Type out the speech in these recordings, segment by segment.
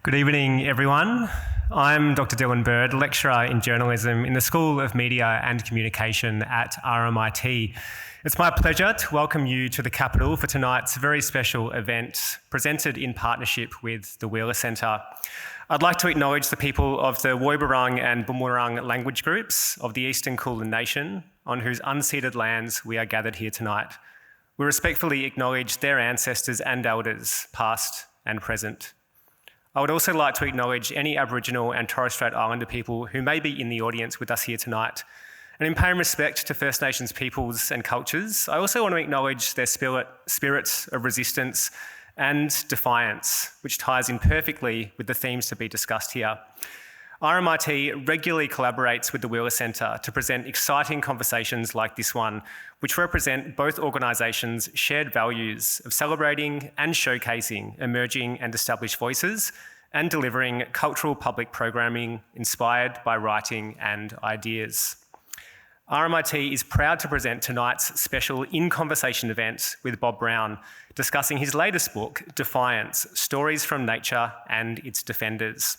Good evening, everyone. I'm Dr. Dylan Bird, lecturer in journalism in the School of Media and Communication at RMIT. It's my pleasure to welcome you to the Capital for tonight's very special event presented in partnership with the Wheeler Centre. I'd like to acknowledge the people of the Woiwurrung and Boonwurrung language groups of the Eastern Kulin Nation on whose unceded lands we are gathered here tonight. We respectfully acknowledge their ancestors and elders, past and present. I would also like to acknowledge any Aboriginal and Torres Strait Islander people who may be in the audience with us here tonight. And in paying respect to First Nations peoples and cultures, I also want to acknowledge their spirits of resistance and defiance, which ties in perfectly with the themes to be discussed here. RMIT regularly collaborates with the Wheeler Centre to present exciting conversations like this one, which represent both organisations' shared values of celebrating and showcasing emerging and established voices and delivering cultural public programming inspired by writing and ideas. RMIT is proud to present tonight's special In Conversation event with Bob Brown, discussing his latest book, Defiance, Stories from Nature and Its Defenders.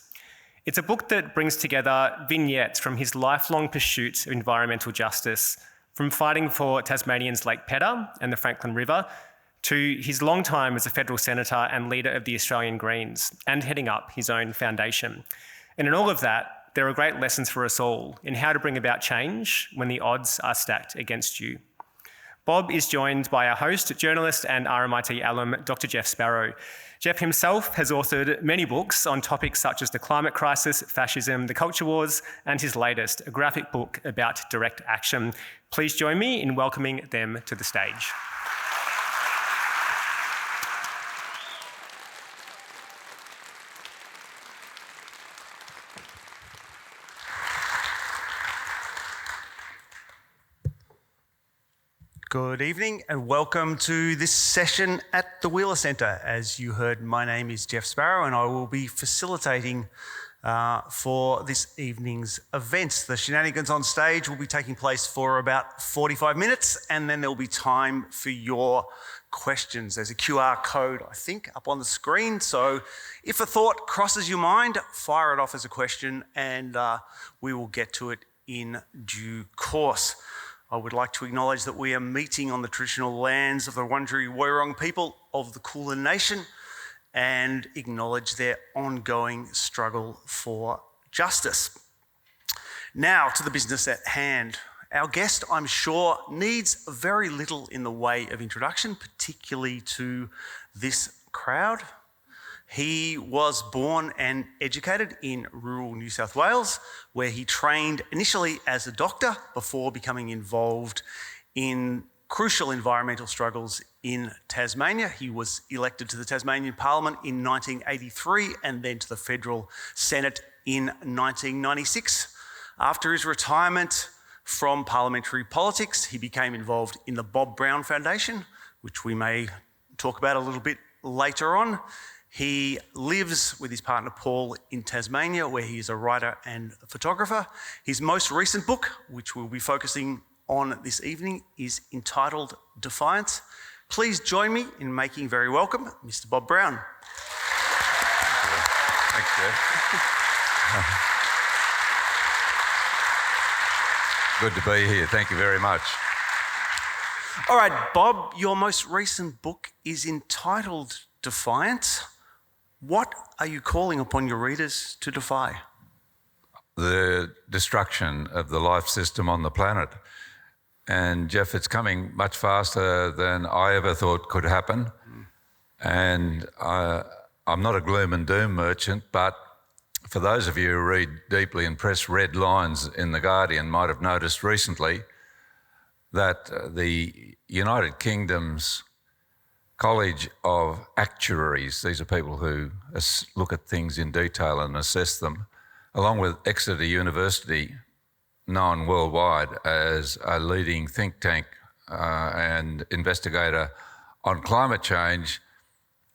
It's a book that brings together vignettes from his lifelong pursuit of environmental justice, from fighting for Tasmanians Lake Pedder and the Franklin River, to his long time as a federal senator and leader of the Australian Greens, and heading up his own foundation. And in all of that, there are great lessons for us all in how to bring about change when the odds are stacked against you. Bob is joined by our host, journalist and RMIT alum, Dr. Jeff Sparrow. Jeff himself has authored many books on topics such as the climate crisis, fascism, the culture wars, and his latest, a graphic book about direct action. Please join me in welcoming them to the stage. Good evening and welcome to this session at the Wheeler Centre. As you heard, my name is Jeff Sparrow and I will be facilitating for this evening's event. The shenanigans on stage will be taking place for about 45 minutes and then there will be time for your questions. There's a QR code, I think, up on the screen. So if a thought crosses your mind, fire it off as a question and we will get to it in due course. I would like to acknowledge that we are meeting on the traditional lands of the Wurundjeri Woiwurrung people of the Kulin Nation and acknowledge their ongoing struggle for justice. Now to the business at hand. Our guest, I'm sure, needs very little in the way of introduction, particularly to this crowd. He was born and educated in rural New South Wales, where he trained initially as a doctor before becoming involved in crucial environmental struggles in Tasmania. He was elected to the Tasmanian Parliament in 1983 and then to the Federal Senate in 1996. After his retirement from parliamentary politics, he became involved in the Bob Brown Foundation, which we may talk about a little bit later on. He lives with his partner Paul in Tasmania, where he is a writer and a photographer. His most recent book, which we'll be focusing on this evening, is entitled Defiance. Please join me in making very welcome Mr. Bob Brown. Thanks, Jeff. Good to be here. Thank you very much. All right, Bob, your most recent book is entitled Defiance. What are you calling upon your readers to defy? The destruction of the life system on the planet. And Jeff, it's coming much faster than I ever thought could happen. And I'm not a gloom and doom merchant, but for those of you who read deeply and press red lines in The Guardian might have noticed recently that the United Kingdom's College of Actuaries, these are people who look at things in detail and assess them, along with Exeter University, known worldwide as a leading think tank and investigator on climate change,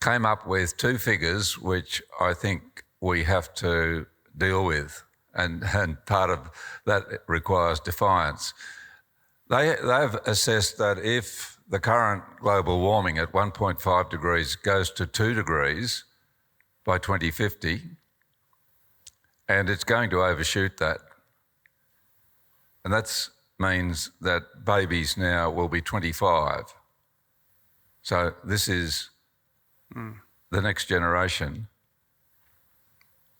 came up with two figures which I think we have to deal with, and part of that requires defiance. They've assessed that if the current global warming at 1.5 degrees goes to 2 degrees, by 2050, and it's going to overshoot that. And that means that babies now will be 25. So this is the next generation.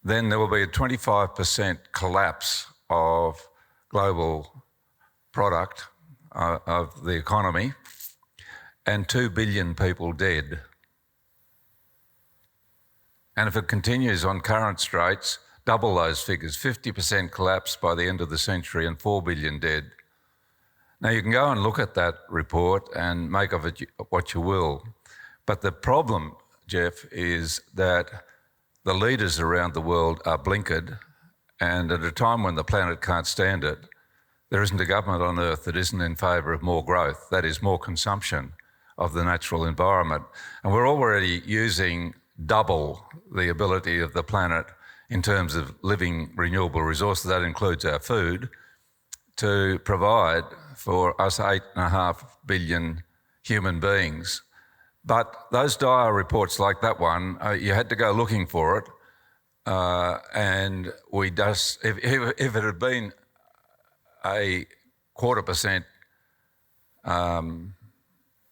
Then there will be a 25% collapse of global product of the economy, and 2 billion people dead. And if it continues on current rates, double those figures, 50% collapse by the end of the century and 4 billion dead. Now you can go and look at that report and make of it what you will. But the problem, Jeff, is that the leaders around the world are blinkered, and at a time when the planet can't stand it, there isn't a government on earth that isn't in favour of more growth, that is more consumption of the natural environment. And we're already using double the ability of the planet in terms of living renewable resources, that includes our food, to provide for us 8.5 billion human beings. But those dire reports like that one, you had to go looking for it. And we just, if it had been a 0.25%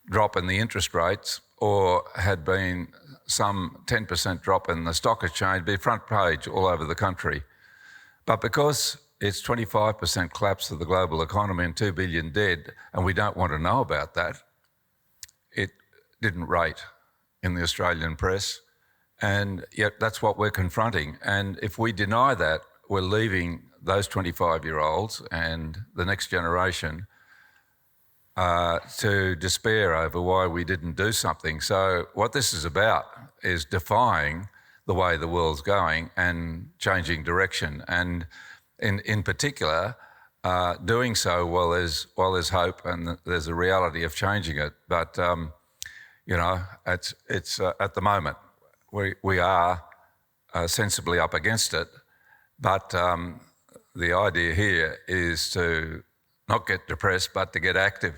drop in the interest rates, or had been some 10% drop in the stock exchange, be front page all over the country. But because it's 25% collapse of the global economy and 2 billion dead, and we don't want to know about that, it didn't rate in the Australian press. And yet that's what we're confronting. And if we deny that, we're leaving those 25-year-olds and the next generation to despair over why we didn't do something. So what this is about is defying the way the world's going and changing direction. And in particular, doing so while there's hope and there's a reality of changing it. But it's at the moment we are sensibly up against it. But the idea here is to not get depressed, but to get active.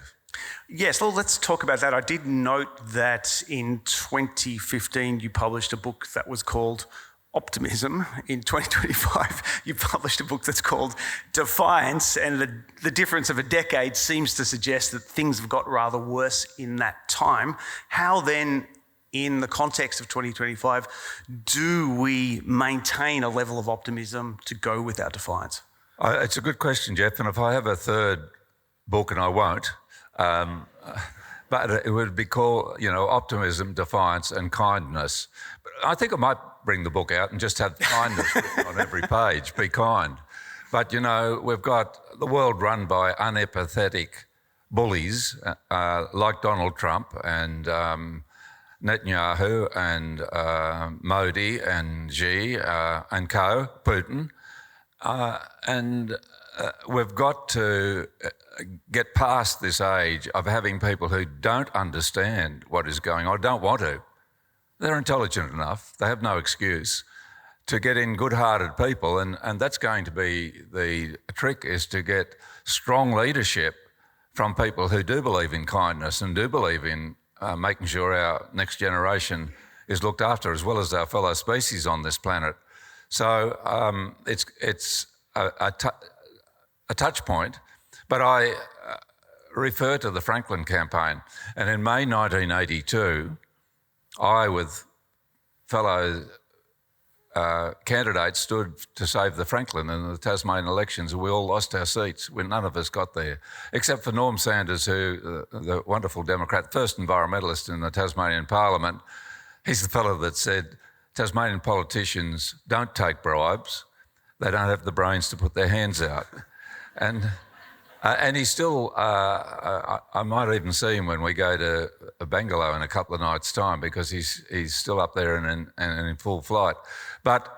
Yes, well, let's talk about that. I did note that in 2015 you published a book that was called Optimism. In 2025 you published a book that's called Defiance, and the difference of a decade seems to suggest that things have got rather worse in that time. How then, in the context of 2025, do we maintain a level of optimism to go with our defiance? It's a good question, Jeff, and if I have a third book, and I won't, but it would be called, Optimism, Defiance and Kindness. But I think I might bring the book out and just have kindness written on every page, be kind. But, we've got the world run by unempathetic bullies like Donald Trump and Netanyahu and Modi and Xi and co, Putin. And we've got to get past this age of having people who don't understand what is going on, don't want to. They're intelligent enough, they have no excuse, to get in good-hearted people, and that's going to be the trick, is to get strong leadership from people who do believe in kindness and do believe in making sure our next generation is looked after, as well as our fellow species on this planet. So it's a touch point, but I refer to the Franklin campaign. And in May 1982, I, with fellow candidates, stood to save the Franklin in the Tasmanian elections, and we all lost our seats. None of us got there, except for Norm Sanders, who, the wonderful Democrat, first environmentalist in the Tasmanian Parliament. He's the fellow that said, Tasmanian politicians don't take bribes. They don't have the brains to put their hands out. And he's still, I might even see him when we go to Bangalow in a couple of nights' time, because he's still up there and in full flight. But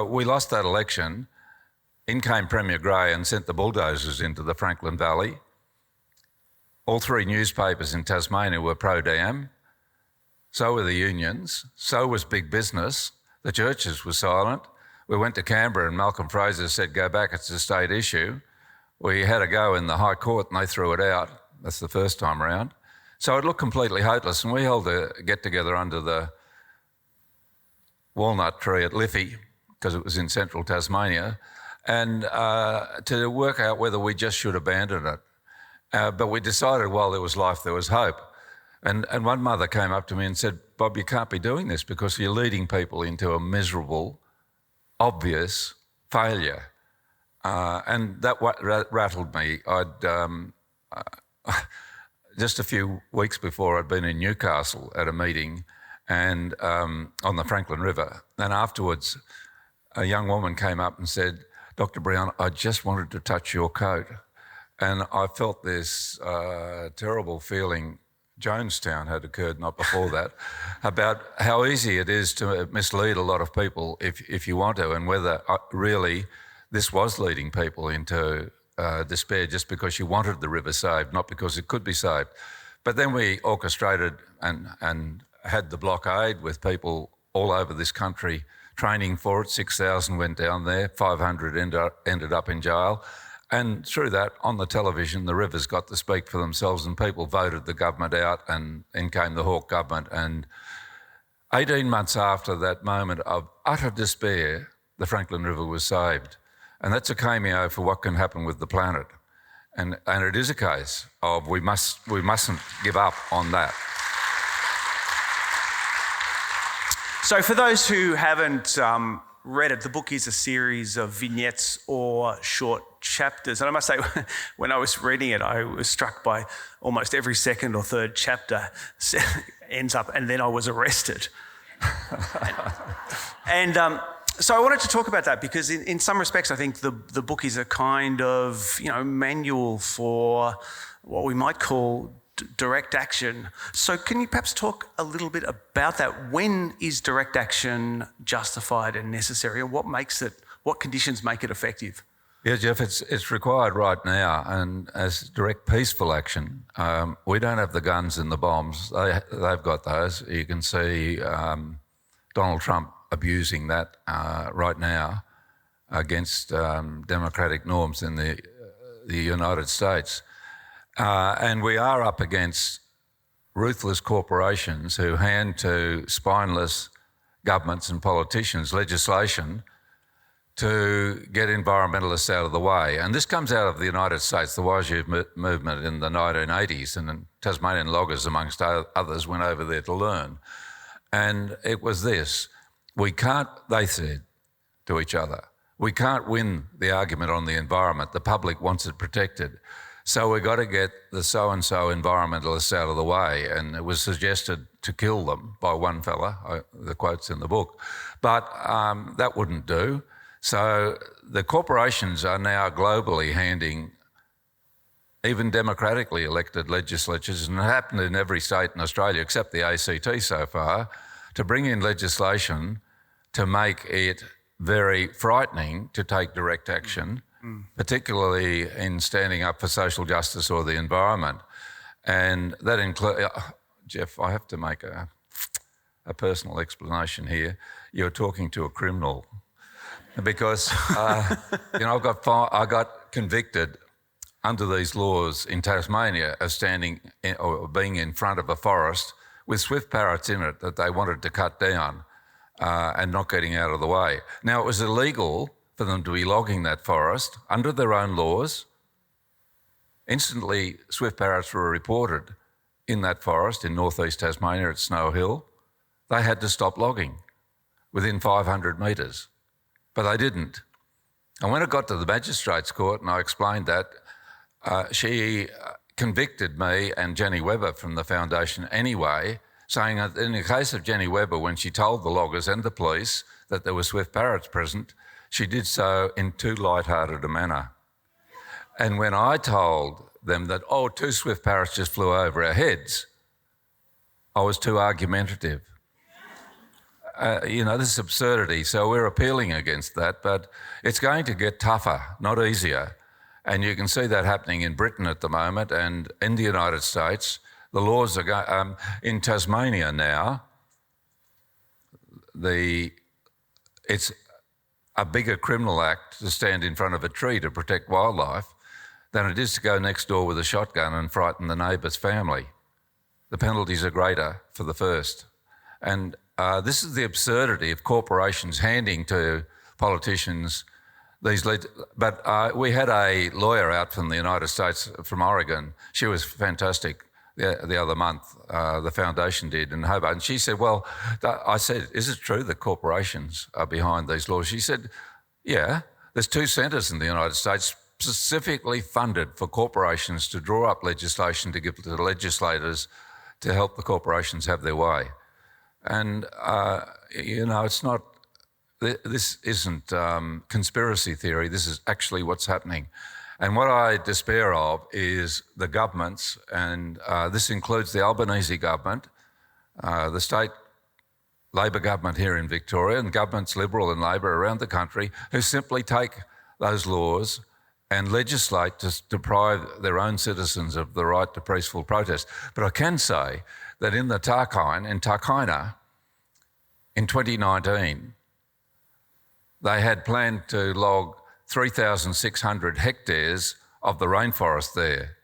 we lost that election. In came Premier Grey and sent the bulldozers into the Franklin Valley. All three newspapers in Tasmania were pro-dam. So were the unions. So was big business. The churches were silent. We went to Canberra and Malcolm Fraser said, go back, it's a state issue. We had a go in the High Court and they threw it out. That's the first time around. So it looked completely hopeless, and we held a get-together under the walnut tree at Liffey, because it was in central Tasmania, and to work out whether we just should abandon it. But we decided while there was life, there was hope. And one mother came up to me and said, "Bob, you can't be doing this because you're leading people into a miserable, obvious failure." And that rattled me. Just a few weeks before, I'd been in Newcastle at a meeting and on the Franklin River. And afterwards, a young woman came up and said, "Dr. Brown, I just wanted to touch your coat." And I felt this terrible feeling, Jonestown had occurred, not before that, about how easy it is to mislead a lot of people if you want to, and whether really this was leading people into despair just because you wanted the river saved, not because it could be saved. But then we orchestrated and had the blockade with people all over this country training for it. 6,000 went down there, 500 ended up in jail. And through that, on the television, the rivers got to speak for themselves and people voted the government out, and in came the Hawke government. And 18 months after that moment of utter despair, the Franklin River was saved. And that's a cameo for what can happen with the planet. And it is a case of we mustn't give up on that. So for those who haven't read it, the book is a series of vignettes or short chapters. And I must say, when I was reading it, I was struck by almost every second or third chapter ends up, and then I was arrested. So I wanted to talk about that because in some respects, I think the book is a kind of, manual for what we might call direct action. So can you perhaps talk a little bit about that? When is direct action justified and necessary, and what conditions make it effective? Yeah, Jeff, it's required right now, and as direct peaceful action, we don't have the guns and the bombs. They've got those. You can see Donald Trump abusing that right now against democratic norms in the United States. And we are up against ruthless corporations who hand to spineless governments and politicians legislation to get environmentalists out of the way. And this comes out of the United States. The Wazir movement in the 1980s, and Tasmanian loggers, amongst others, went over there to learn. And it was this: they said to each other, we can't win the argument on the environment. The public wants it protected. So we've got to get the so-and-so environmentalists out of the way. And it was suggested to kill them by one fella, the quote's in the book. But that wouldn't do. So the corporations are now globally handing even democratically elected legislatures, and it happened in every state in Australia except the ACT so far, to bring in legislation to make it very frightening to take direct action, particularly in standing up for social justice or the environment. And that includes, Jeff, I have to make a personal explanation here. You're talking to a criminal because, I got convicted under these laws in Tasmania of standing or being in front of a forest with swift parrots in it that they wanted to cut down and not getting out of the way. Now, it was illegal for them to be logging that forest under their own laws. Instantly, swift parrots were reported in that forest in northeast Tasmania at Snow Hill. They had to stop logging within 500 metres, but they didn't. And when it got to the magistrates' court and I explained that, she convicted me and Jenny Webber from the foundation anyway, saying that in the case of Jenny Webber, when she told the loggers and the police that there were swift parrots present, she did so in too light-hearted a manner. And when I told them that, 2 swift parrots just flew over our heads, I was too argumentative. This is absurdity, so we're appealing against that, but it's going to get tougher, not easier. And you can see that happening in Britain at the moment and in the United States. The laws are in Tasmania now. It's a bigger criminal act to stand in front of a tree to protect wildlife than it is to go next door with a shotgun and frighten the neighbour's family. The penalties are greater for the first. And this is the absurdity of corporations handing to politicians these leads. But we had a lawyer out from the United States, from Oregon. She was fantastic the other month, the foundation did in Hobart. And she said, well, I said, is it true that corporations are behind these laws? She said, yeah, there's 2 centres in the United States specifically funded for corporations to draw up legislation to give to the legislators to help the corporations have their way. And, it's not, this isn't conspiracy theory, this is actually what's happening. And what I despair of is the governments, and this includes the Albanese government, the state Labor government here in Victoria, and governments, Liberal and Labor around the country, who simply take those laws and legislate to deprive their own citizens of the right to peaceful protest. But I can say that in the Tarkina, in 2019, they had planned to log 3,600 hectares of the rainforest there.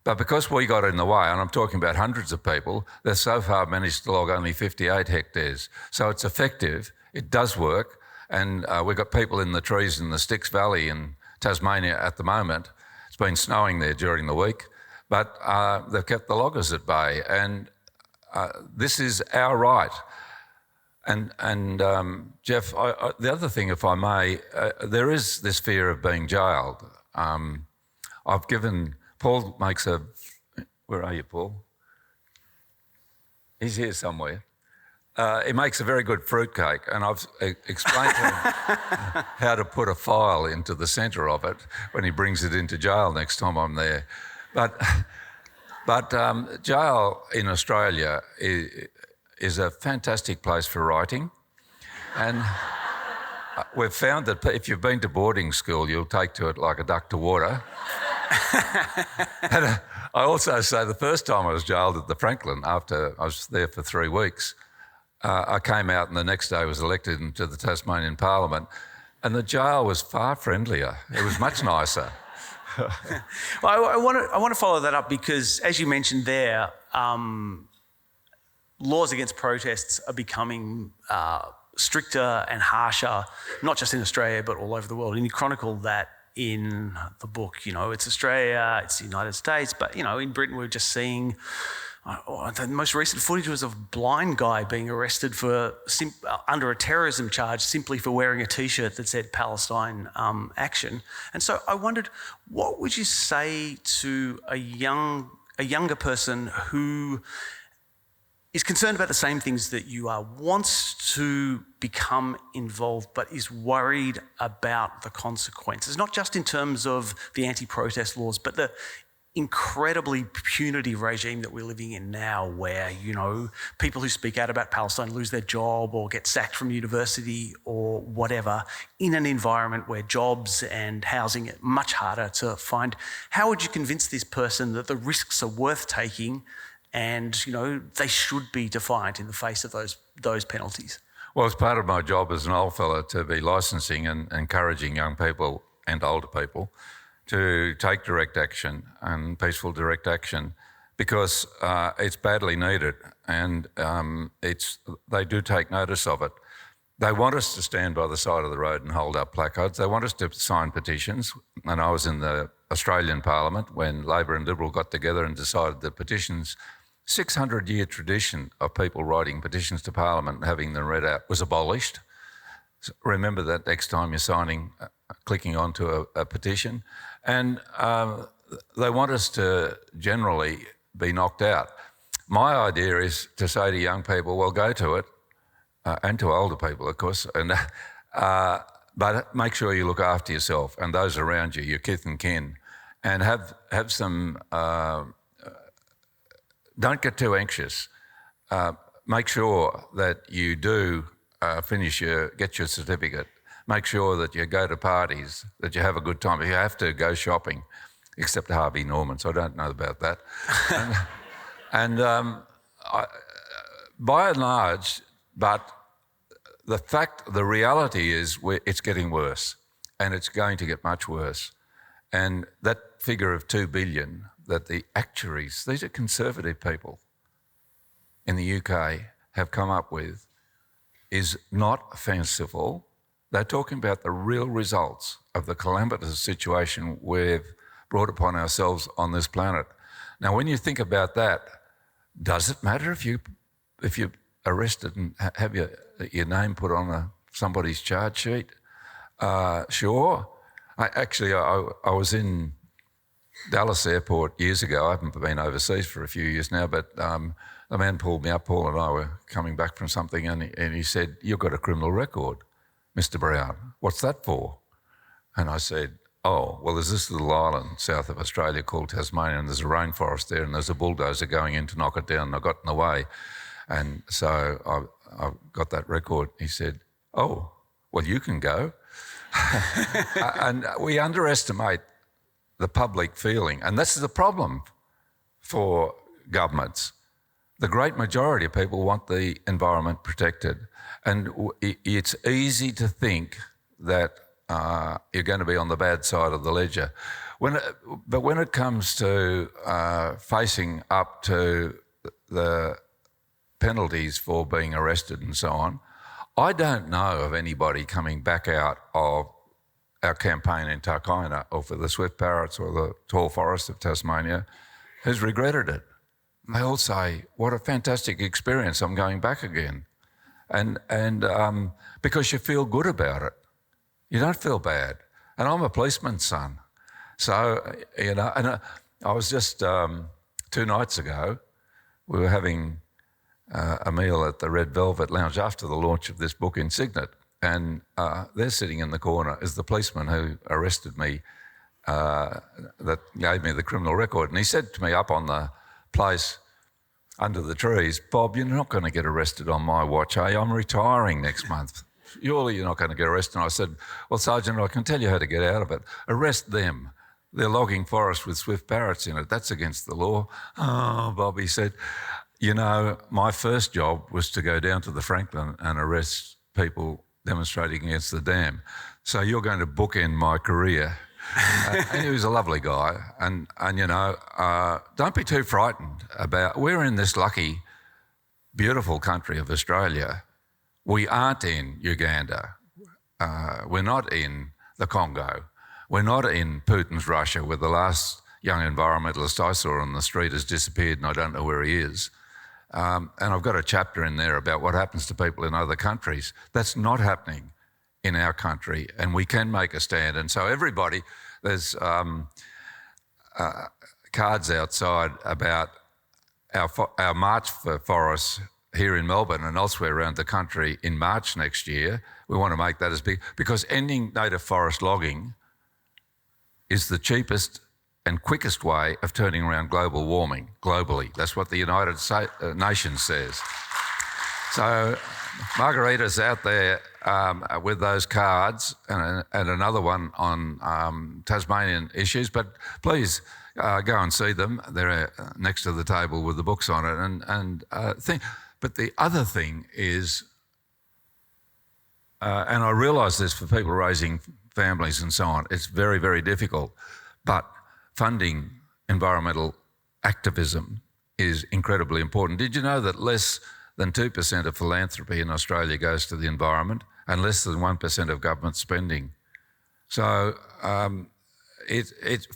But because we got in the way, and I'm talking about hundreds of people, they've so far managed to log only 58 hectares. So it's effective, it does work, and we've got people in the trees in the Styx Valley in Tasmania at the moment. It's been snowing there during the week, but they've kept the loggers at bay, and this is our right. And Jeff, the other thing, if I may, there is this fear of being jailed. I've given, Paul makes a, where are you, Paul? He's here somewhere. He makes a very good fruitcake, and I've explained to him how to put a file into the centre of it when he brings it into jail next time I'm there. But jail in Australia is a fantastic place for writing, and we've found that if you've been to boarding school, you'll take to it like a duck to water. And I also say the first time I was jailed at the Franklin, after I was there for 3 weeks, I came out and the next day was elected into the Tasmanian Parliament, and the jail was far friendlier. It was much nicer. Well, I want to follow that up because, as you mentioned there, laws against protests are becoming stricter and harsher, not just in Australia, but all over the world. And you chronicle that in the book. It's Australia, it's the United States, but, in Britain we're just seeing the most recent footage was of a blind guy being arrested for under a terrorism charge simply for wearing a T-shirt that said Palestine Action. And so I wondered, what would you say to a younger person who is concerned about the same things that you are, wants to become involved, but is worried about the consequences, not just in terms of the anti-protest laws, but the incredibly punitive regime that we're living in now, where, people who speak out about Palestine lose their job or get sacked from university or whatever, in an environment where jobs and housing are much harder to find. How would you convince this person that the risks are worth taking and, they should be defiant in the face of those penalties? Well, it's part of my job as an old fella to be licensing and encouraging young people and older people to take direct action and peaceful direct action, because it's badly needed, and they do take notice of it. They want us to stand by the side of the road and hold up placards. They want us to sign petitions. And I was in the Australian Parliament when Labor and Liberal got together and decided that petitions, 600-year tradition of people writing petitions to Parliament and having them read out, was abolished. So remember that next time you're signing, clicking onto a petition. And they want us to generally be knocked out. My idea is to say to young people, well, go to it, and to older people, of course, and but make sure you look after yourself and those around you, your kith and kin, and have some. Don't get too anxious. Make sure that you do get your certificate. Make sure that you go to parties, that you have a good time. If you have to go shopping, except Harvey Norman, so I don't know about that. By and large, but the reality is it's getting worse, and it's going to get much worse. And that figure of 2 billion that the actuaries, these are conservative people in the UK, have come up with is not fanciful. They're talking about the real results of the calamitous situation we've brought upon ourselves on this planet. Now, when you think about that, does it matter if you're arrested and have your name put on somebody's charge sheet? Sure. I was in Dallas Airport years ago. I haven't been overseas for a few years now, but the man pulled me up. Paul and I were coming back from something, and he said, "You've got a criminal record, Mr. Brown. What's that for?" And I said, "Oh, well, there's this little island south of Australia called Tasmania, and there's a rainforest there, and there's a bulldozer going in to knock it down, and I got in the way. And so I got that record." He said, "Oh, well, you can go." And we underestimate the public feeling. And this is a problem for governments. The great majority of people want the environment protected. And it's easy to think that you're going to be on the bad side of the ledger. But when it comes to facing up to the penalties for being arrested and so on, I don't know of anybody coming back out of our campaign in Tarkina or for the swift parrots or the tall forest of Tasmania who's regretted it. They all say, "What a fantastic experience, I'm going back again." And because you feel good about it. You don't feel bad. And I'm a policeman's son. So, and I was just 2 nights ago, we were having a meal at the Red Velvet Lounge after the launch of this book in Signet. And there sitting in the corner is the policeman who arrested me, that gave me the criminal record. And he said to me up on the place under the trees, "Bob, you're not going to get arrested on my watch, are you? I'm retiring next month. Surely you're not going to get arrested." And I said, "Well, Sergeant, I can tell you how to get out of it. Arrest them. They're logging forest with swift parrots in it. That's against the law." "Oh," Bobby said, "you know, my first job was to go down to the Franklin and arrest people demonstrating against the dam. So you're going to bookend my career." And he was a lovely guy. And you know, don't be too frightened about, we're in this lucky, beautiful country of Australia. We aren't in Uganda. We're not in the Congo. We're not in Putin's Russia, where the last young environmentalist I saw on the street has disappeared and I don't know where he is. And I've got a chapter in there about what happens to people in other countries. That's not happening in our country, and we can make a stand. And so everybody, there's cards outside about our March for Forests here in Melbourne and elsewhere around the country in March next year. We want to make that as big, because ending native forest logging is the cheapest and quickest way of turning around global warming globally. That's what the United Nations says. So Margarita's out there with those cards and another one on Tasmanian issues, but please go and see them. They're next to the table with the books on it. But the other thing is, and I realise this for people raising families and so on, it's very, very difficult, but funding environmental activism is incredibly important. Did you know that less than 2% of philanthropy in Australia goes to the environment and less than 1% of government spending? So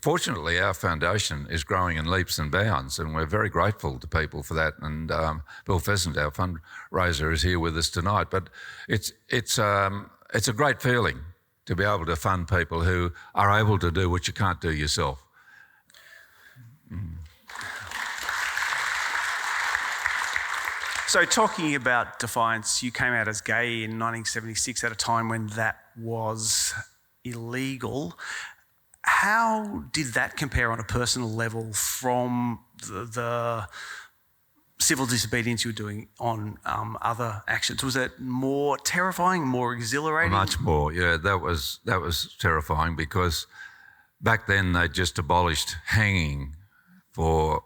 fortunately, our foundation is growing in leaps and bounds, and we're very grateful to people for that. And Bill Pheasant, our fundraiser, is here with us tonight. But it's a great feeling to be able to fund people who are able to do what you can't do yourself. So talking about Defiance, you came out as gay in 1976 at a time when that was illegal. How did that compare on a personal level from the civil disobedience you were doing on other actions? Was it more terrifying, more exhilarating? Much more, yeah. That was terrifying, because back then they just abolished hanging for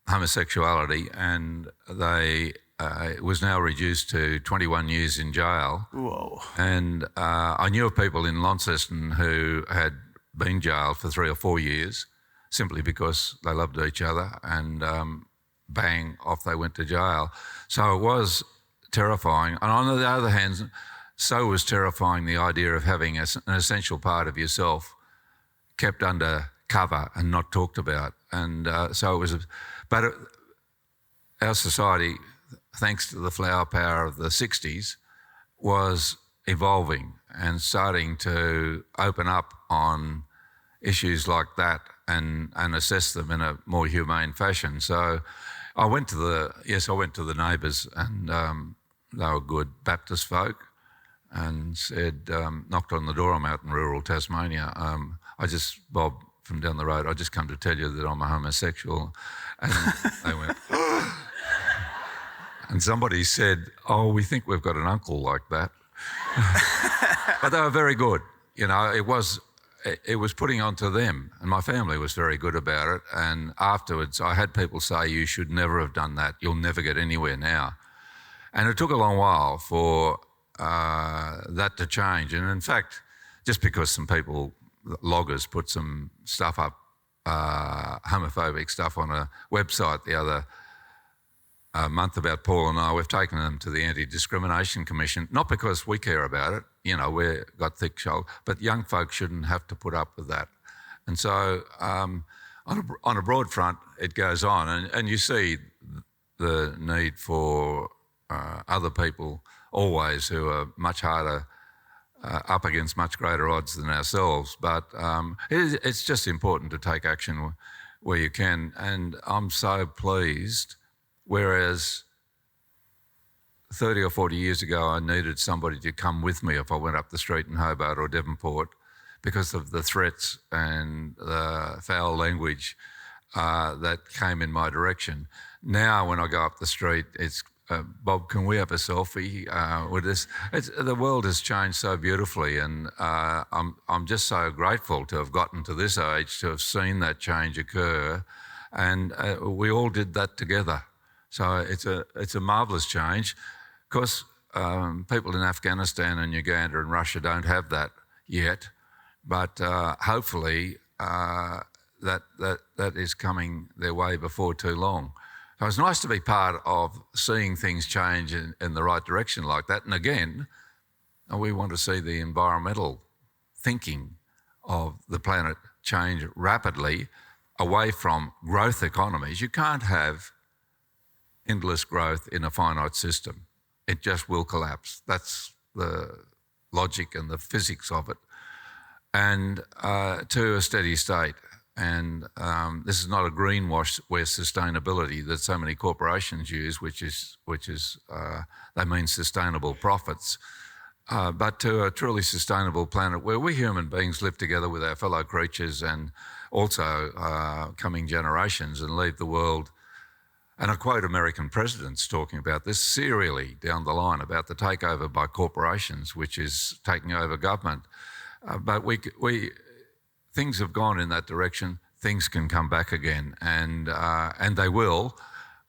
homosexuality, and it was now reduced to 21 years in jail. Whoa. And I knew of people in Launceston who had been jailed for 3 or 4 years simply because they loved each other, and bang, off they went to jail. So it was terrifying. And on the other hand, so was terrifying the idea of having an essential part of yourself kept under cover and not talked about. And so it was, our society, thanks to the flower power of the 60s, was evolving and starting to open up on issues like that and assess them in a more humane fashion. So I went to the neighbours, and they were good Baptist folk, and said, knocked on the door. I'm out in rural Tasmania. Bob from down the road, I just come to tell you that I'm a homosexual. And they went, and somebody said, oh, we think we've got an uncle like that. But they were very good. You know, it was putting on to them, and my family was very good about it. And afterwards, I had people say, you should never have done that. You'll never get anywhere now. And it took a long while for that to change. And in fact, just because some people, loggers, put some stuff up, homophobic stuff on a website the other month about Paul and I, we've taken them to the Anti-Discrimination Commission, not because we care about it, you know, we've got thick shoulder, but young folk shouldn't have to put up with that. And so on a broad front, it goes on, and you see the need for other people always who are much harder, up against much greater odds than ourselves. But it's just important to take action where you can. And I'm so pleased, whereas 30 or 40 years ago I needed somebody to come with me if I went up the street in Hobart or Devonport because of the threats and the foul language that came in my direction. Now when I go up the street, it's Bob, can we have a selfie with this? The world has changed so beautifully, and I'm just so grateful to have gotten to this age, to have seen that change occur, and we all did that together. So it's a marvellous change. Of course, people in Afghanistan and Uganda and Russia don't have that yet, but hopefully that is coming their way before too long. So it's nice to be part of seeing things change in the right direction like that. And again, we want to see the environmental thinking of the planet change rapidly away from growth economies. You can't have endless growth in a finite system. It just will collapse. That's the logic and the physics of it. And to a steady state. And this is not a greenwash where sustainability that so many corporations use, which is they mean sustainable profits, but to a truly sustainable planet where we human beings live together with our fellow creatures and also coming generations and leave the world. And I quote American presidents talking about this serially down the line about the takeover by corporations, which is taking over government. But things have gone in that direction. Things can come back again, and they will.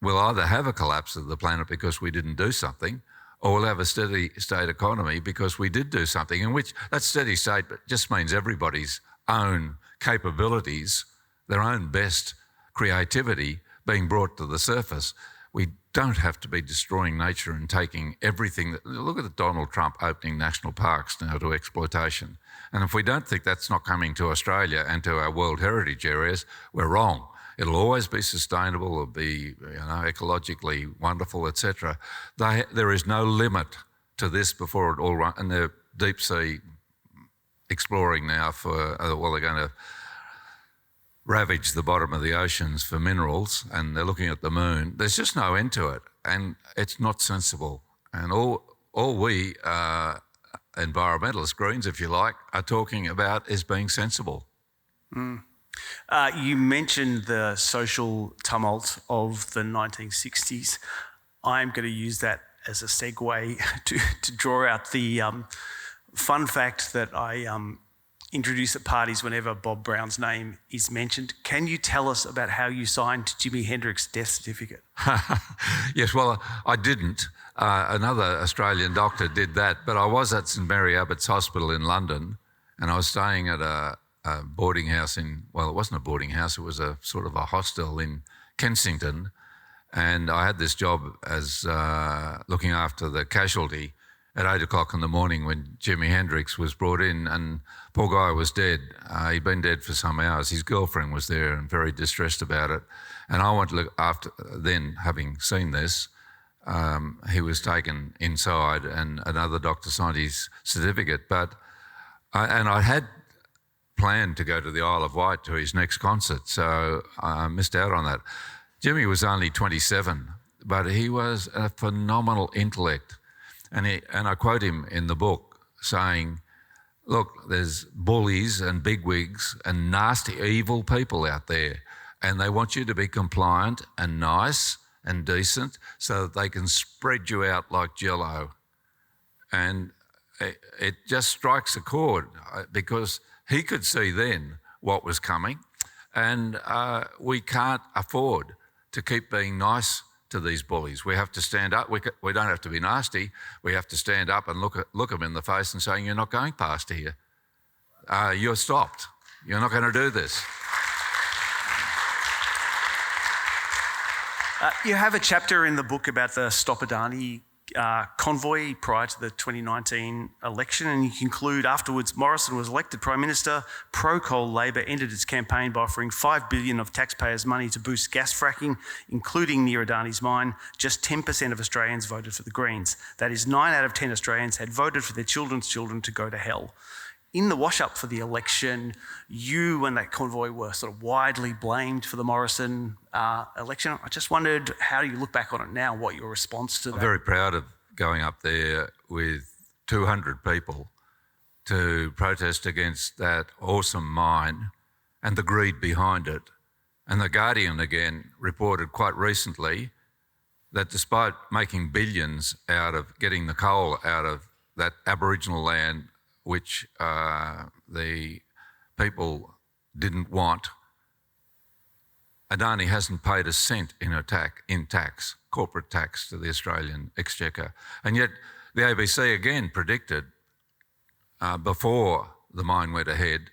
We'll either have a collapse of the planet because we didn't do something, or we'll have a steady state economy because we did do something. In which that steady state just means everybody's own capabilities, their own best creativity being brought to the surface. We don't have to be destroying nature and taking everything. Look at Donald Trump opening national parks now to exploitation. And if we don't think that's not coming to Australia and to our World Heritage areas, we're wrong. It'll always be sustainable, it'll be ecologically wonderful, etc. There is no limit to this before it all runs. And they're deep sea exploring now for, they're going to ravage the bottom of the oceans for minerals, and they're looking at the moon. There's just no end to it, and it's not sensible. And all we environmentalist Greens, if you like, are talking about is being sensible. You mentioned the social tumult of the 1960s. I'm going to use that as a segue to draw out the fun fact that I introduce at parties whenever Bob Brown's name is mentioned. Can you tell us about how you signed Jimi Hendrix's death certificate? Yes, well, I didn't. Another Australian doctor did that, but I was at St Mary Abbott's Hospital in London, and I was staying at a boarding house it wasn't a boarding house, it was a sort of a hostel in Kensington, And I had this job as looking after the casualty at 8 o'clock in the morning when Jimi Hendrix was brought in, and poor guy was dead. He'd been dead for some hours. His girlfriend was there and very distressed about it. And I went to look after, then having seen this, he was taken inside and another doctor signed his certificate. And I had planned to go to the Isle of Wight to his next concert, so I missed out on that. Jimmy was only 27, but he was a phenomenal intellect. And I quote him in the book saying, look, there's bullies and bigwigs and nasty, evil people out there, and they want you to be compliant and nice and decent so that they can spread you out like Jell-O. And it just strikes a chord because he could see then what was coming, and we can't afford to keep being nice to these bullies. We have to stand up. We don't have to be nasty. We have to stand up and look them in the face and saying, you're not going past here. You're stopped. You're not going to do this. You have a chapter in the book about the Stop Adani convoy prior to the 2019 election, and you conclude afterwards Morrison was elected Prime Minister. Pro-coal Labor ended its campaign by offering $5 billion of taxpayers' money to boost gas fracking, including near Adani's mine. Just 10% of Australians voted for the Greens. That is, 9 out of 10 Australians had voted for their children's children to go to hell. In the wash-up for the election, you and that convoy were sort of widely blamed for the Morrison election. I just wondered, how do you look back on it now, what your response to that? I'm very proud of going up there with 200 people to protest against that awesome mine and the greed behind it. And The Guardian, again, reported quite recently that despite making billions out of getting the coal out of that Aboriginal land, which the people didn't want, Adani hasn't paid a cent in tax, corporate tax, to the Australian Exchequer. And yet the ABC again predicted before the mine went ahead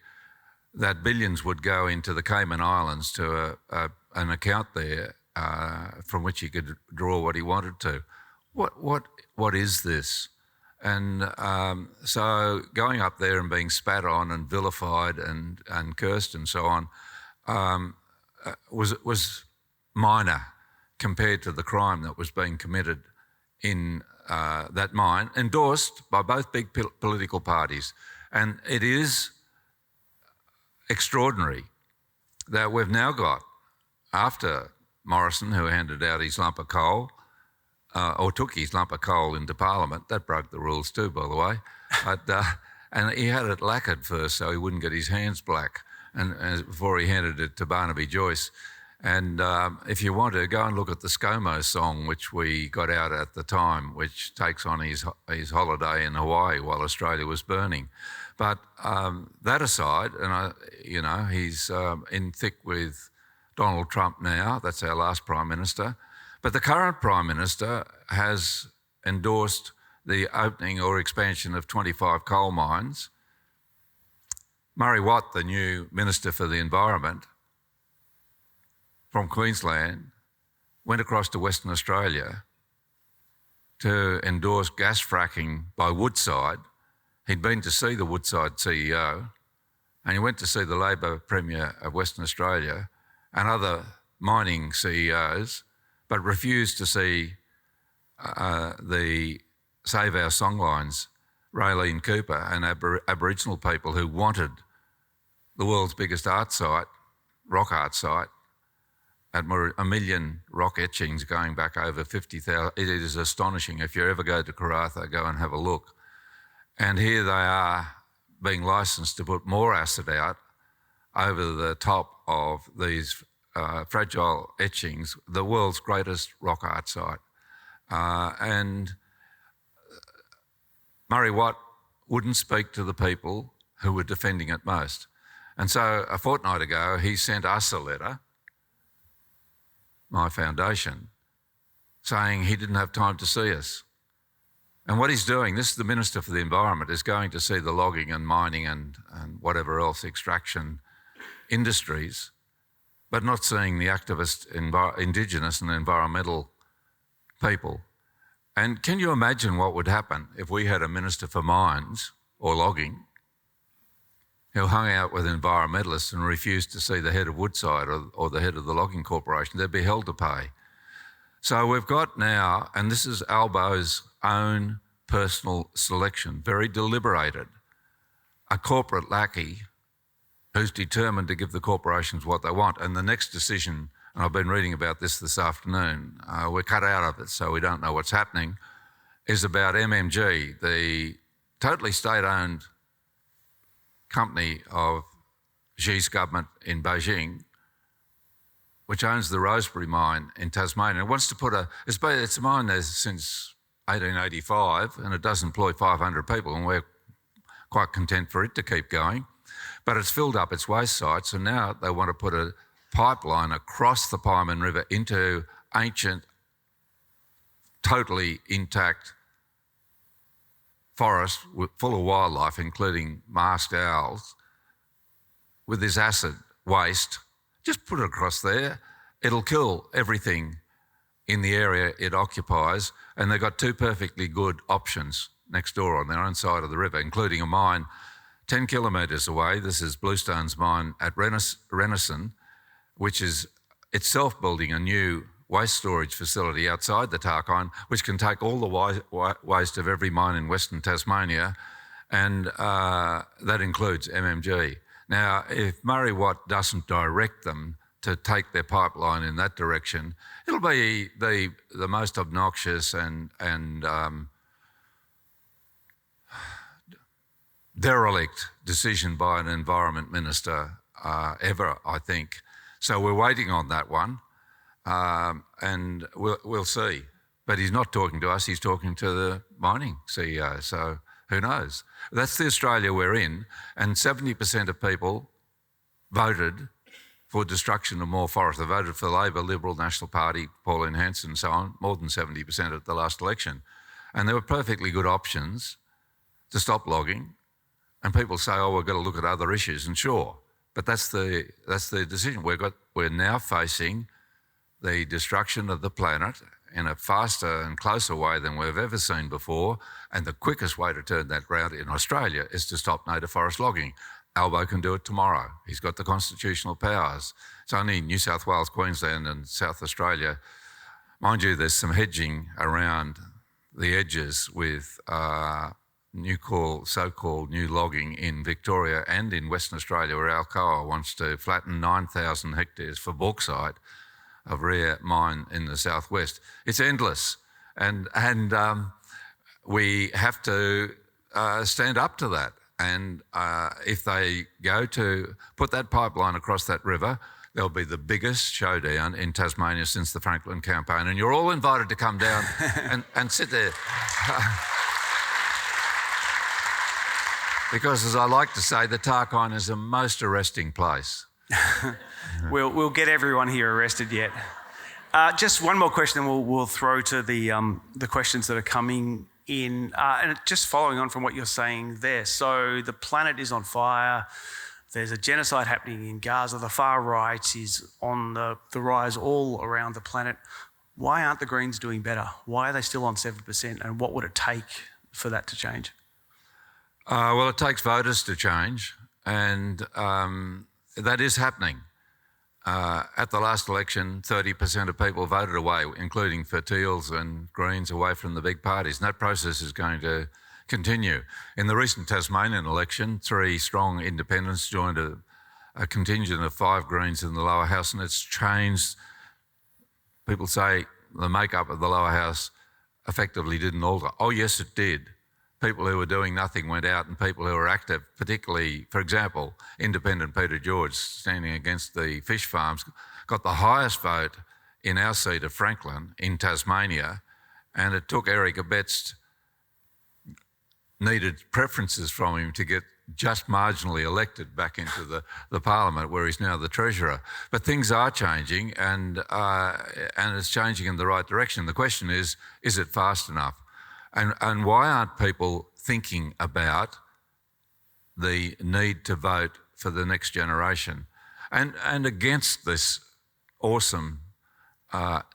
that billions would go into the Cayman Islands to an account there from which he could draw what he wanted to. What is this? And so going up there and being spat on and vilified and cursed and so on was minor compared to the crime that was being committed in that mine, endorsed by both big political parties. And it is extraordinary that we've now got, after Morrison, who handed out his lump of coal, or took his lump of coal into Parliament. That broke the rules too, by the way. But, and he had it lacquered first so he wouldn't get his hands black before he handed it to Barnaby Joyce. And if you want to, go and look at the ScoMo song, which we got out at the time, which takes on his holiday in Hawaii while Australia was burning. But that aside, and he's in thick with Donald Trump now. That's our last Prime Minister. But the current Prime Minister has endorsed the opening or expansion of 25 coal mines. Murray Watt, the new Minister for the Environment from Queensland, went across to Western Australia to endorse gas fracking by Woodside. He'd been to see the Woodside CEO, and he went to see the Labor Premier of Western Australia and other mining CEOs, but refused to see the Save Our Songlines, Raylene Cooper, and Aboriginal people who wanted the world's biggest art site, rock art site, at 1 million rock etchings going back over 50,000. It is astonishing. If you ever go to Karratha, go and have a look. And here they are being licensed to put more acid out over the top of these fragile etchings, the world's greatest rock art site. And Murray Watt wouldn't speak to the people who were defending it most. And so a fortnight ago, he sent us a letter, my foundation, saying he didn't have time to see us. And what he's doing, this is the Minister for the Environment, is going to see the logging and mining and whatever else extraction industries but not seeing the activist Indigenous and environmental people. And can you imagine what would happen if we had a Minister for Mines or Logging who hung out with environmentalists and refused to see the head of Woodside or the head of the Logging Corporation? They'd be held to pay. So we've got now, and this is Albo's own personal selection, very deliberated, a corporate lackey who's determined to give the corporations what they want. And the next decision, and I've been reading about this afternoon, we're cut out of it so we don't know what's happening, is about MMG, the totally state-owned company of Xi's government in Beijing, which owns the Rosebery mine in Tasmania. It wants to put it's a mine there since 1885 and it does employ 500 people, and we're quite content for it to keep going. But it's filled up its waste sites, and now they want to put a pipeline across the Pieman River into ancient, totally intact forest full of wildlife, including masked owls, with this acid waste. Just put it across there. It'll kill everything in the area it occupies, and they've got two perfectly good options next door on their own side of the river, including a mine 10 kilometres away. This is Bluestone's mine at Renison, which is itself building a new waste storage facility outside the Tarkine, which can take all the waste of every mine in Western Tasmania, and that includes MMG. Now, if Murray Watt doesn't direct them to take their pipeline in that direction, it'll be the most obnoxious and derelict decision by an environment minister ever, I think. So we're waiting on that one, and we'll see. But he's not talking to us, he's talking to the mining CEO, so who knows? That's the Australia we're in, and 70% of people voted for destruction of more forest. They voted for Labor, Liberal, National Party, Pauline Hanson and so on, more than 70% at the last election. And there were perfectly good options to stop logging. And people say, oh, we've got to look at other issues, and sure, but that's the decision. We're now facing the destruction of the planet in a faster and closer way than we've ever seen before, and the quickest way to turn that round in Australia is to stop native forest logging. Albo can do it tomorrow. He's got the constitutional powers. It's only New South Wales, Queensland and South Australia. Mind you, there's some hedging around the edges with so-called new logging in Victoria and in Western Australia, where Alcoa wants to flatten 9,000 hectares for bauxite of rare mine in the southwest. It's endless, and we have to stand up to that. And if they go to put that pipeline across that river, there'll be the biggest showdown in Tasmania since the Franklin campaign. And you're all invited to come down and sit there. Because, as I like to say, the Tarkine is a most arresting place. We'll get everyone here arrested yet. Just one more question, and we'll throw to the questions that are coming in. And just following on from what you're saying there, so the planet is on fire. There's a genocide happening in Gaza. The far right is on the rise all around the planet. Why aren't the Greens doing better? Why are they still on 7%? And what would it take for that to change? Well, it takes voters to change, and that is happening. At the last election, 30% of people voted away, including Fertiles and Greens, away from the big parties, and that process is going to continue. In the recent Tasmanian election, 3 strong independents joined a contingent of 5 Greens in the lower house, and it's changed. People say the makeup of the lower house effectively didn't alter. Oh, yes, it did. People who were doing nothing went out, and people who were active, particularly, for example, independent Peter George, standing against the fish farms, got the highest vote in our seat of Franklin in Tasmania, and it took Eric Abetz needed preferences from him to get just marginally elected back into the parliament, where he's now the treasurer. But things are changing, and it's changing in the right direction. The question is it fast enough? And why aren't people thinking about the need to vote for the next generation? and against this awesome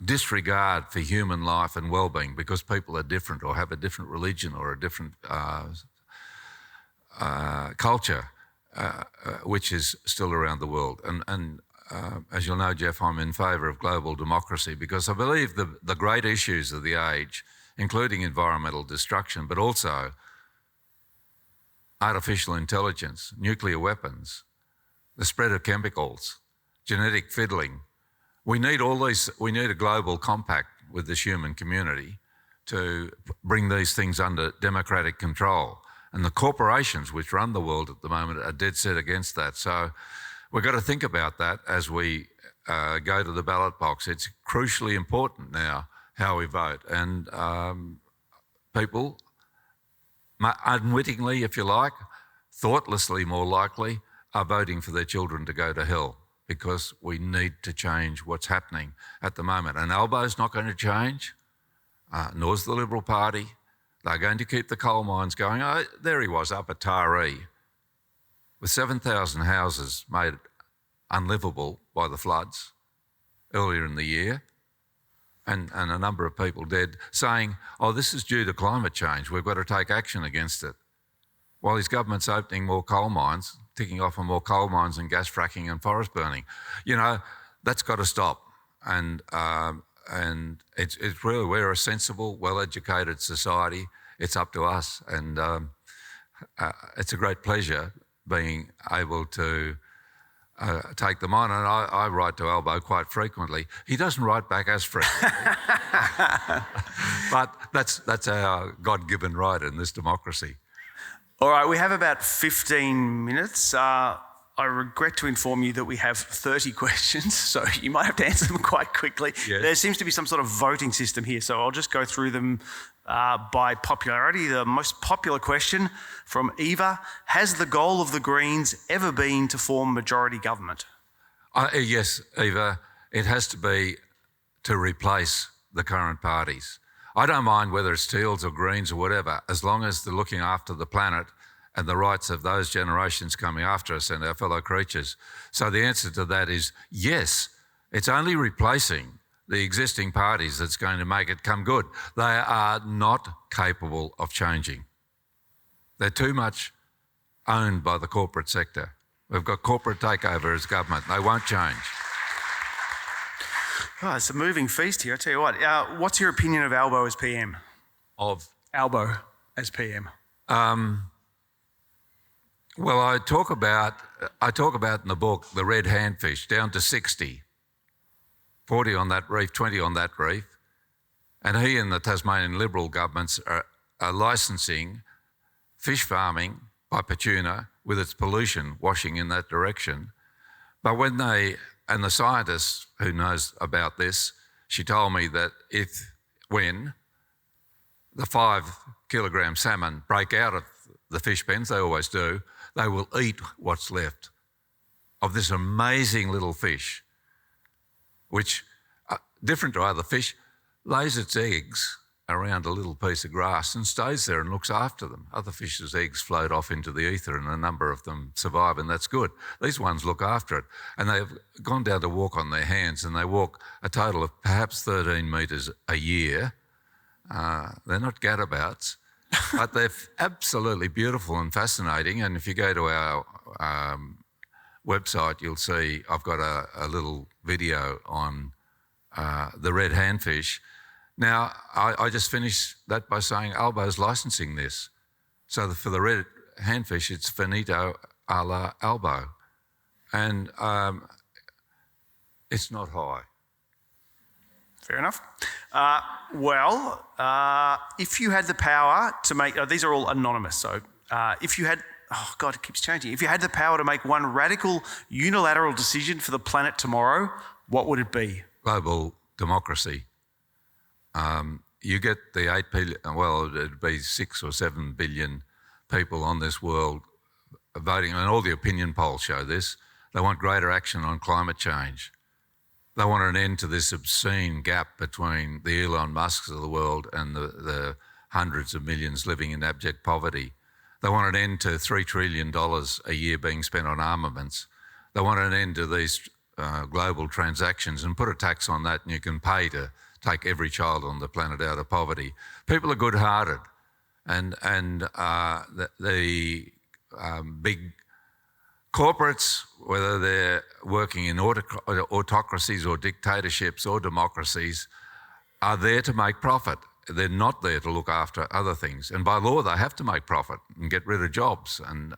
disregard for human life and well-being because people are different or have a different religion or a different culture, which is still around the world. And as you'll know, Jeff, I'm in favour of global democracy because I believe the great issues of the age, including environmental destruction, but also artificial intelligence, nuclear weapons, the spread of chemicals, genetic fiddling. We need all these. We need a global compact with this human community to bring these things under democratic control. And the corporations which run the world at the moment are dead set against that. So we've got to think about that as we go to the ballot box. It's crucially important now how we vote. And people, unwittingly, if you like, thoughtlessly more likely, are voting for their children to go to hell because we need to change what's happening at the moment. And Albo's not going to change, nor's the Liberal Party. They're going to keep the coal mines going. Oh, there he was up at Taree with 7,000 houses made unlivable by the floods earlier in the year and a number of people dead, saying, oh, this is due to climate change. We've got to take action against it. While his government's opening more coal mines, ticking off on more coal mines and gas fracking and forest burning. You know, that's got to stop. And it's really, we're a sensible, well-educated society. It's up to us. And it's a great pleasure being able to take them on. And I write to Albo quite frequently. He doesn't write back as frequently. But that's our God-given right in this democracy. All right, we have about 15 minutes. I regret to inform you that we have 30 questions, so you might have to answer them quite quickly. Yes. There seems to be some sort of voting system here, so I'll just go through them by popularity. The most popular question from Eva: has the goal of the Greens ever been to form majority government? Yes, Eva, it has to be to replace the current parties. I don't mind whether it's Teals or Greens or whatever, as long as they're looking after the planet and the rights of those generations coming after us and our fellow creatures. So the answer to that is yes. It's only replacing the existing parties that's going to make it come good. They are not capable of changing. They're too much owned by the corporate sector. We've got corporate takeover as government. They won't change. Oh, it's a moving feast here, I tell you what. What's your opinion of Albo as PM? Of? Albo as PM. Well, I talk about in the book the red handfish down to 60, 40 on that reef, 20 on that reef. And he and the Tasmanian Liberal governments are licensing fish farming by Petuna with its pollution washing in that direction. But and the scientist who knows about this, she told me that when the 5 kilogram salmon break out of the fish pens, they always do, they will eat what's left of this amazing little fish, which, different to other fish, lays its eggs around a little piece of grass and stays there and looks after them. Other fish's eggs float off into the ether and a number of them survive, and that's good. These ones look after it. And they've gone down to walk on their hands, and they walk a total of perhaps 13 metres a year. They're not gadabouts, but they're absolutely beautiful and fascinating. And if you go to our website, you'll see I've got a little video on the red handfish. Now, I just finished that by saying Albo's licensing this. So for the red handfish, it's finito a la Albo. And it's not high. Fair enough. If you had the power to make... these are all anonymous, so if you had... Oh, God, it keeps changing. If you had the power to make one radical, unilateral decision for the planet tomorrow, what would it be? Global democracy. You get the 8 billion, well, it'd be 6 or 7 billion people on this world voting, and all the opinion polls show this. They want greater action on climate change. They want an end to this obscene gap between the Elon Musks of the world and the hundreds of millions living in abject poverty. They want an end to $3 trillion a year being spent on armaments. They want an end to these global transactions and put a tax on that, and you can pay to take every child on the planet out of poverty. People are good-hearted, and the big corporates, whether they're working in autocracies or dictatorships or democracies, are there to make profit. They're not there to look after other things. And by law, they have to make profit and get rid of jobs and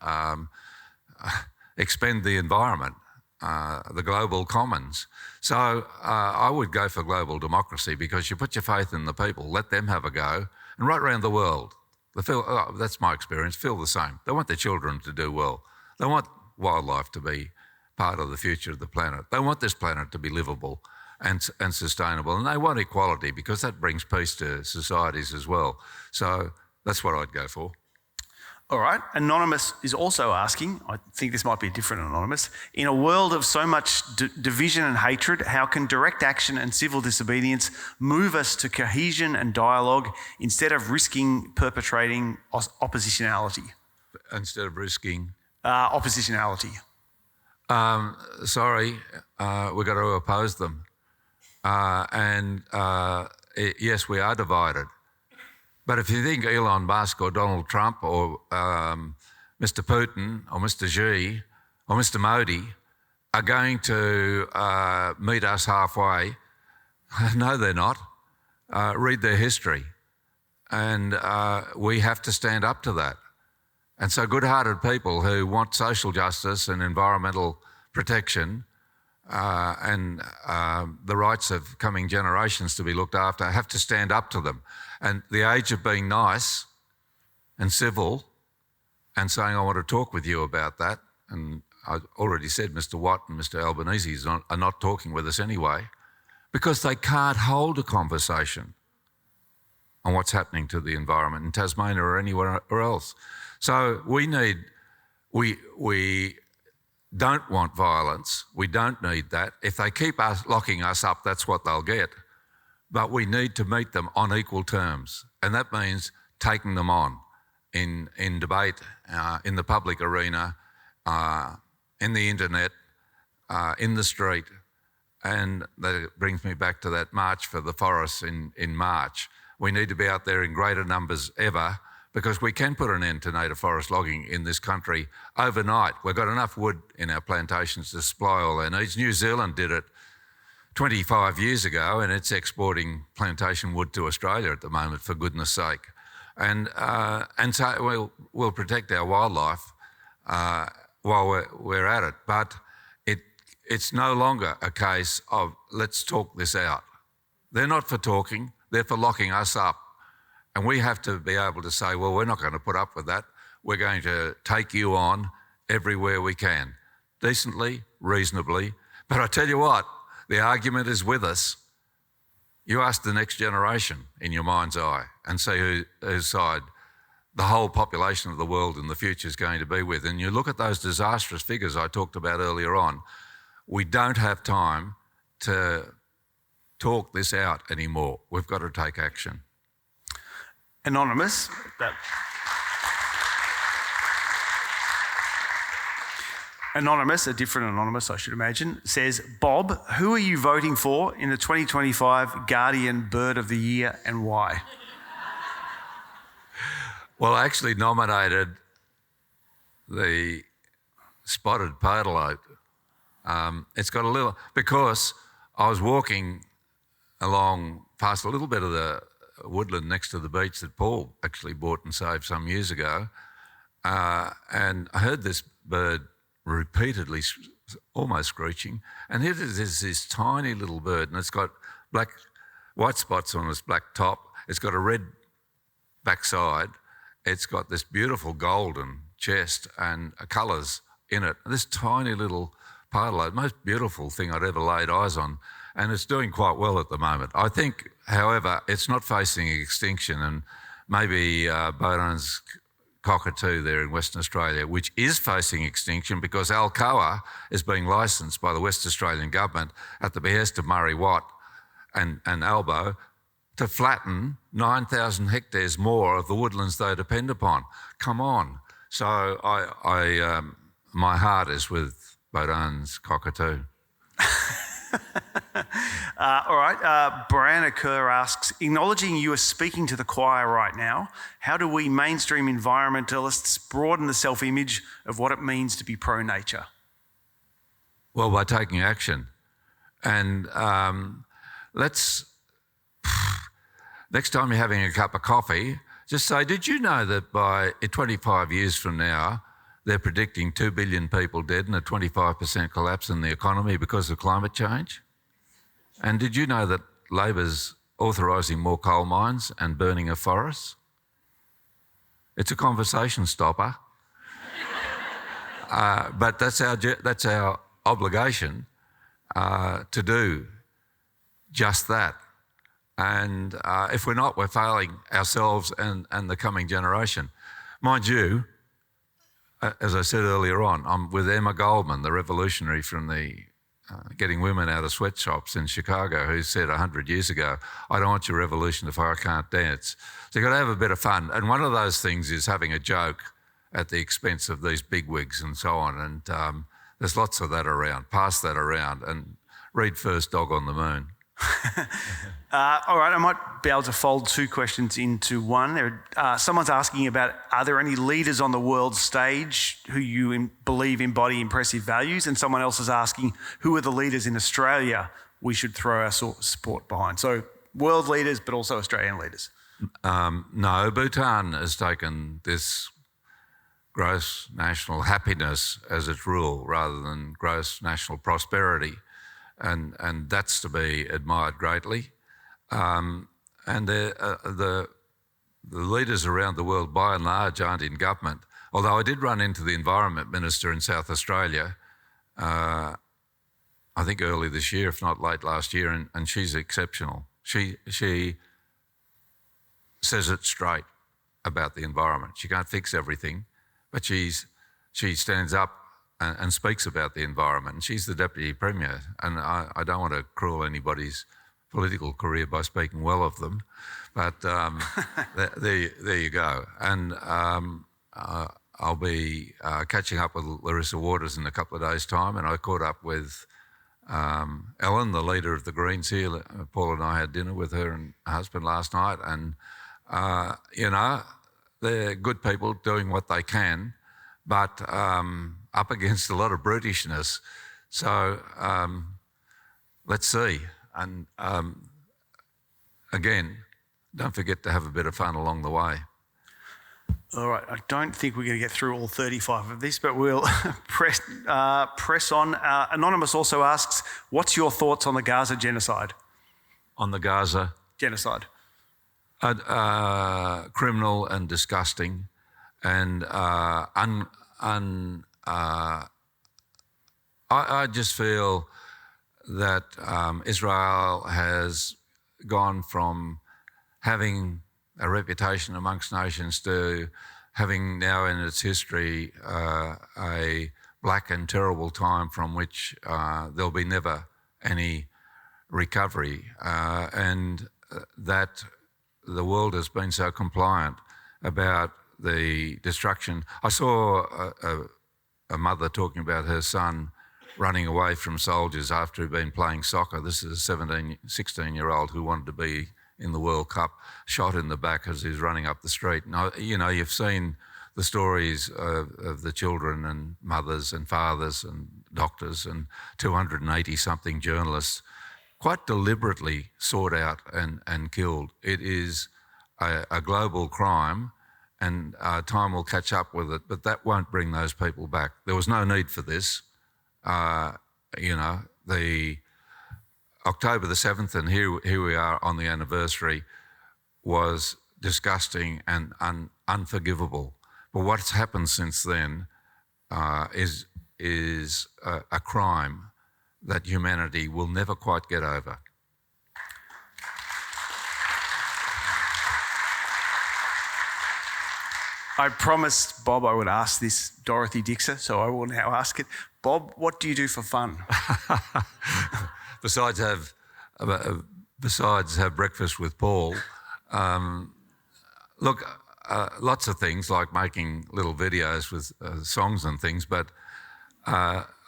expend the environment, the global commons. So I would go for global democracy, because you put your faith in the people, let them have a go. And right around the world, that's my experience, feel the same. They want their children to do well. They want wildlife to be part of the future of the planet. They want this planet to be livable and sustainable. And they want equality, because that brings peace to societies as well. So that's what I'd go for. All right. Anonymous is also asking, I think this might be a different Anonymous, in a world of so much division and hatred, how can direct action and civil disobedience move us to cohesion and dialogue instead of risking perpetrating oppositionality? Instead of risking? Oppositionality. Sorry, we've got to oppose them. Yes, we are divided. But if you think Elon Musk or Donald Trump or Mr. Putin or Mr. Xi or Mr. Modi are going to meet us halfway, no, they're not. Read their history. And we have to stand up to that. And so good-hearted people who want social justice and environmental protection and the rights of coming generations to be looked after have to stand up to them. And the age of being nice and civil and saying, I want to talk with you about that, and I already said Mr. Watt and Mr. Albanese are not talking with us anyway, because they can't hold a conversation on what's happening to the environment in Tasmania or anywhere else. So we don't want violence. We don't need that. If they keep locking us up, that's what they'll get. But we need to meet them on equal terms. And that means taking them on in debate, in the public arena, in the internet, in the street. And that brings me back to that march for the forests in March. We need to be out there in greater numbers ever, because we can put an end to native forest logging in this country overnight. We've got enough wood in our plantations to supply all their needs. New Zealand did it 25 years ago, and it's exporting plantation wood to Australia at the moment, for goodness sake. And so we'll protect our wildlife while we're at it. But it's no longer a case of let's talk this out. They're not for talking, they're for locking us up. And we have to be able to say, well, we're not going to put up with that. We're going to take you on everywhere we can, decently, reasonably. But I tell you what, the argument is with us. You ask the next generation in your mind's eye and see whose side the whole population of the world in the future is going to be with. And you look at those disastrous figures I talked about earlier on. We don't have time to talk this out anymore. We've got to take action. Anonymous. Anonymous, a different Anonymous, I should imagine, says, Bob, who are you voting for in the 2025 Guardian Bird of the Year and why? Well, I actually nominated the spotted pardalote. It's got a little, because I was walking along past a little bit of the woodland next to the beach that Paul actually bought and saved some years ago, and I heard this bird repeatedly almost screeching, and here it is, this tiny little bird, and it's got white spots on its black top, it's got a red backside, it's got this beautiful golden chest and colours in it. This tiny little pardalote, most beautiful thing I'd ever laid eyes on, and it's doing quite well at the moment. I think, however, it's not facing extinction, and maybe Boden's cockatoo there in Western Australia, which is facing extinction because Alcoa is being licensed by the West Australian government at the behest of Murray Watt and Albo to flatten 9,000 hectares more of the woodlands they depend upon. Come on. So my heart is with Baudin's cockatoo. All right, Brianna Kerr asks, acknowledging you are speaking to the choir right now, how do we mainstream environmentalists broaden the self-image of what it means to be pro-nature? Well, by taking action. And next time you're having a cup of coffee, just say, did you know that by 25 years from now, they're predicting 2 billion people dead and a 25% collapse in the economy because of climate change? And did you know that Labor's authorising more coal mines and burning of forests? It's a conversation stopper. But that's our obligation to do just that. And if we're not, we're failing ourselves and the coming generation. Mind you, as I said earlier on, I'm with Emma Goldman, the revolutionary from the getting women out of sweatshops in Chicago, who said 100 years ago, I don't want your revolution if I can't dance. So you've got to have a bit of fun. And one of those things is having a joke at the expense of these bigwigs and so on. And there's lots of that around. Pass that around and read First Dog on the Moon. All right, I might be able to fold two questions into one. Someone's asking about, are there any leaders on the world stage who you believe embody impressive values? And someone else is asking, who are the leaders in Australia we should throw our support behind? So world leaders, but also Australian leaders. No, Bhutan has taken this gross national happiness as its rule rather than gross national prosperity. And that's to be admired greatly. And the leaders around the world, by and large, aren't in government. Although I did run into the Environment Minister in South Australia, I think early this year, if not late last year, and she's exceptional. She says it straight about the environment. She can't fix everything, but she stands up and speaks about the environment. And she's the Deputy Premier, and I don't want to cruel anybody's political career by speaking well of them, but there you go. And I'll be catching up with Larissa Waters in a couple of days' time, and I caught up with Ellen, the leader of the Greens here. Paul and I had dinner with her and her husband last night, and they're good people doing what they can, but up against a lot of brutishness. So let's see. And again, don't forget to have a bit of fun along the way. All right, I don't think we're going to get through all 35 of this, but we'll press on. Anonymous also asks, what's your thoughts on the Gaza genocide? On the Gaza? Genocide. Criminal and disgusting, and I just feel that Israel has gone from having a reputation amongst nations to having now in its history a black and terrible time from which there'll be never any recovery, and that the world has been so compliant about the destruction. I saw a mother talking about her son running away from soldiers after he'd been playing soccer. This is a 16-year-old who wanted to be in the World Cup, shot in the back as he was running up the street. Now, you've seen the stories of the children and mothers and fathers and doctors and 280-something journalists quite deliberately sought out and killed. It is a global crime, and time will catch up with it, but that won't bring those people back. There was no need for this. The October the 7th, and here we are on the anniversary, was disgusting and unforgivable. But what's happened since then is a crime that humanity will never quite get over. I promised Bob I would ask this Dorothy Dixer, so I will now ask it. Bob, what do you do for fun? Besides have breakfast with Paul, lots of things like making little videos with songs and things, but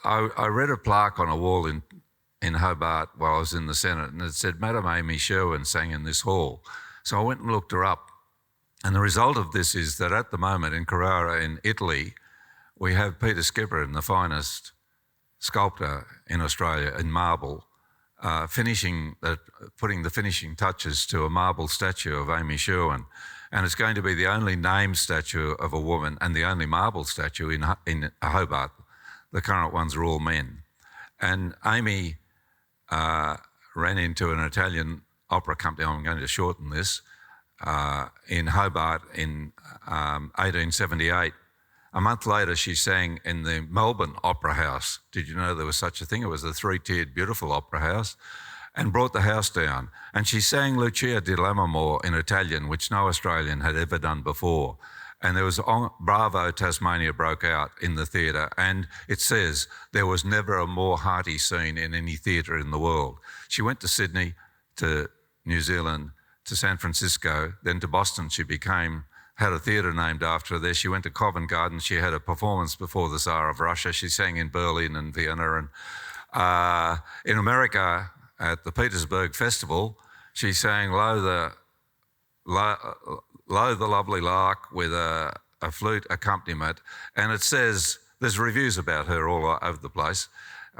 I read a plaque on a wall in Hobart while I was in the Senate, and it said, Madam Amy Sherwin sang in this hall. So I went and looked her up. And the result of this is that at the moment in Carrara in Italy, we have Peter Skipper, the finest sculptor in Australia in marble, putting the finishing touches to a marble statue of Amy Sherwin. And it's going to be the only named statue of a woman and the only marble statue in Hobart. The current ones are all men. And Amy ran into an Italian opera company, I'm going to shorten this, in Hobart in 1878. A month later, she sang in the Melbourne Opera House. Did you know there was such a thing? It was a three-tiered, beautiful opera house, and brought the house down. And she sang Lucia di Lammermoor in Italian, which no Australian had ever done before. And there was Bravo, Tasmania broke out in the theatre, and it says there was never a more hearty scene in any theatre in the world. She went to Sydney, to New Zealand, to San Francisco, then to Boston. She had a theatre named after her there. She went to Covent Garden. She had a performance before the Tsar of Russia. She sang in Berlin and Vienna. And in America, at the Petersburg Festival, she sang Lo the Lovely Lark with a flute accompaniment. And it says, there's reviews about her all over the place.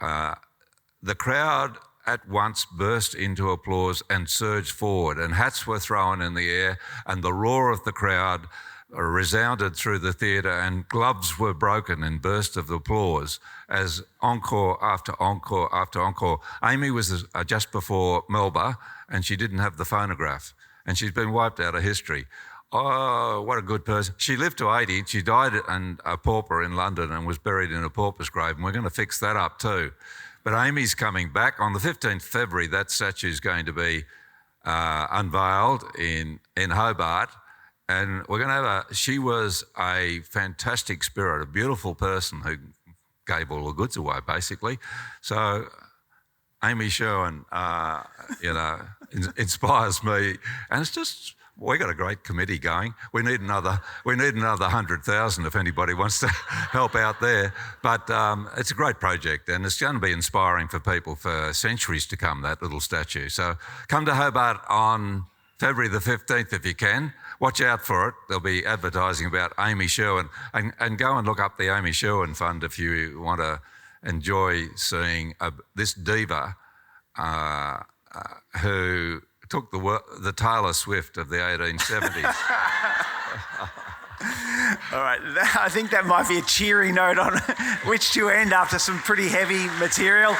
The crowd at once burst into applause and surged forward, and hats were thrown in the air, and the roar of the crowd resounded through the theatre, and gloves were broken in bursts of applause as encore after encore after encore. Amy was just before Melba, and she didn't have the phonograph, and she's been wiped out of history. Oh, what a good person. She lived to 80. She died a pauper in London and was buried in a pauper's grave, and we're going to fix that up too. But Amy's coming back. On the 15th February, that statue is going to be unveiled in Hobart. And we're going to have she was a fantastic spirit, a beautiful person who gave all the goods away, basically. So Amy Sherwin, inspires me. And it's just, we got a great committee going. We need another 100,000 if anybody wants to help out there. But it's a great project, and it's going to be inspiring for people for centuries to come, that little statue. So come to Hobart on February the 15th if you can. Watch out for it. There'll be advertising about Amy Sherwin. And go and look up the Amy Sherwin Fund if you want to enjoy seeing this diva who took the Taylor Swift of the 1870s. All right, I think that might be a cheery note on which to end after some pretty heavy material.